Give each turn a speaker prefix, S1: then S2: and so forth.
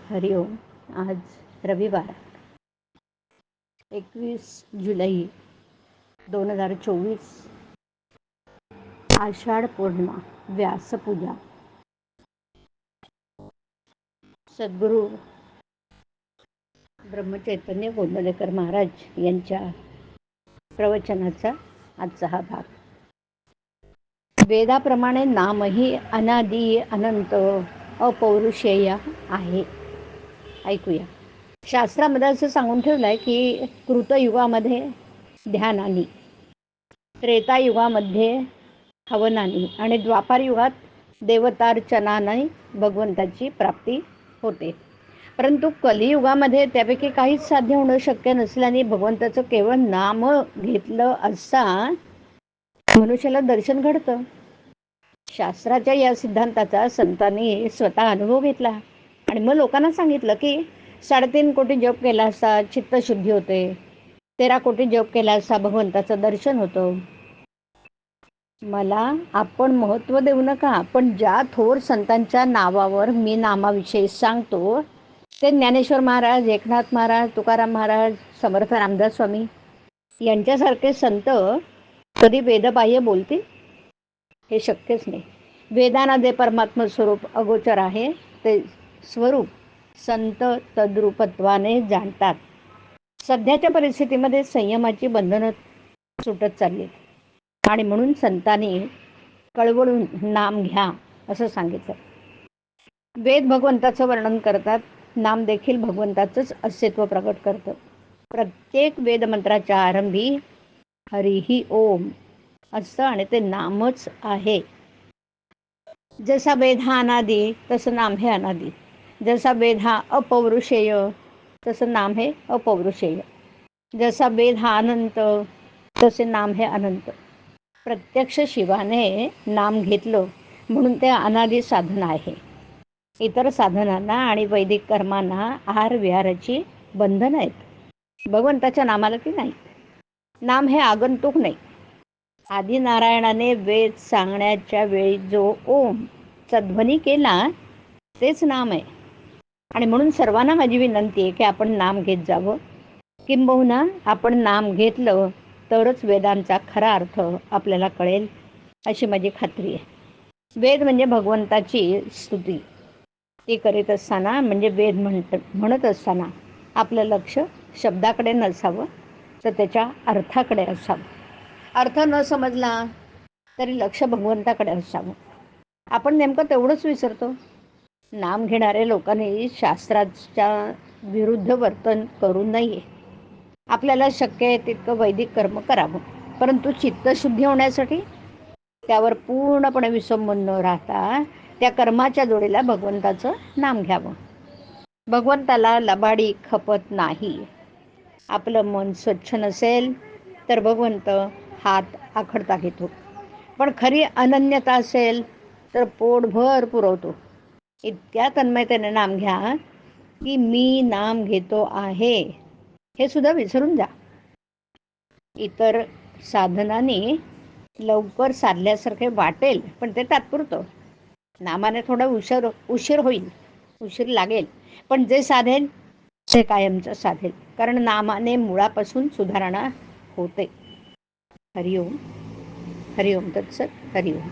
S1: हरिओम. आज रविवार 21 जुलै 2024, आषाढ पौर्णिमा, व्यासपूजा. सद्गुरू ब्रह्मचैतन्य गोंदवलेकर महाराज यांच्या प्रवचनाचा आजचा हा भाग. वेदाप्रमाणे नामही अनादी अनंत अपौरुषेय आहे. ऐकूया. शास्त्रामध्ये असं सांगून ठेवलं आहे की कृतयुगामध्ये ध्यानानी, त्रेतायुगामध्ये हवनानी आणि द्वापार युगात देवतार्चनाने भगवंताची प्राप्ती होते. परंतु कलियुगामध्ये त्यापैकी काहीच साध्य होणं शक्य नसल्याने भगवंताचं केवळ नाम घेतलं असता मनुष्याला दर्शन घडतं. शास्त्राच्या या सिद्धांताचा संतांनी स्वतः अनुभव घेतला आणि मग लोकांना सांगितलं की 3.5 कोटी जप केला असता चित्तशुद्धी होते, 13 कोटी जप केला असता भगवंताचं दर्शन होतं. मला आपण महत्त्व देऊ नका, पण ज्या थोर संतांच्या नावावर मी नामाविषयी सांगतो ते ज्ञानेश्वर महाराज, एकनाथ महाराज, तुकाराम महाराज, समर्थ रामदास स्वामी यांच्यासारखे संत कधी वेदबाह्य बोलतील? हे शक्यच नाही. वेदांना जे परमात्म स्वरूप अगोचर आहे ते स्वरूप संत तद्रूपत्वाने जाणतात. सध्याच्या परिस्थितीमध्ये संयमाची बंधनं सुटत चालली आणि म्हणून संतांनी कळवळून नाम घ्या असं सांगितलं. वेद भगवंताचं वर्णन करतात, नाम देखील भगवंताचंच अस्तित्व प्रकट करतं. प्रत्येक वेदमंत्राच्या आरंभी हरिही ओम असतं आणि ते नामच आहे. जसा वेद हा अनादी तसं नाम हे अनादी. जसा वेद हा अपौरुषेय तसं नाम हे अपौरुषेय. जसा वेद हा अनंत तसे नाम हे अनंत. प्रत्यक्ष शिवाने नाम घेतलं म्हणून ते अनादी साधन आहे. इतर साधनांना आणि वैदिक कर्मांना आहार विहाराची बंधन आहेत. भगवंताच्या नामाला ती नाही. नाम हे आगंतुक नाही. आदिनारायणाने वेद सांगण्याच्या वेळी जो ओम चा ध्वनी केला तेच नाम आहे. आणि म्हणून सर्वांना माझी विनंती आहे की आपण नाम घेत जावं. किंबहुना आपण नाम घेतलं तरच वेदांचा खरा अर्थ आपल्याला कळेल अशी माझी खात्री आहे. वेद म्हणजे भगवंताची स्तुती. ती करीत असताना म्हणजे वेद म्हणत असताना आपलं लक्ष शब्दाकडे नसावं तर त्याच्या अर्थाकडे असावं. अर्थ न समजला तरी लक्ष भगवंताकडे असावं. आपण नेमकं तेवढंच विसरतो. नाम घेणाऱ्या लोकांनी शास्त्राच्या विरुद्ध वर्तन करू नये. आपल्याला शक्य आहे तितकं वैदिक कर्म करावं, परंतु चित्तशुद्धी होण्यासाठी त्यावर पूर्णपणे विसंबून न राहता त्या कर्माच्या जोडीला भगवंताचं नाम घ्यावं. भगवंताला लबाडी खपत नाही. आपलं मन स्वच्छ नसेल तर भगवंत हात आखडता घेतो, पण खरी अनन्यता असेल तर पोटभर पुरवतो. इतक्या तन्मयतेने नाम घ्या की मी नाम घेतो आहे हे सुद्धा विसरून जा. इतर साधनांनी लवकर साधल्यासारखे वाटेल, पण ते तात्पुरतं. नामाने थोडा उशीर होईल, उशीर लागेल, पण जे साधेल ते कायमचं साधेल, कारण नामाने मुळापासून सुधारणा होते. हरिओम. हरिओम तत्सत. हरिओम.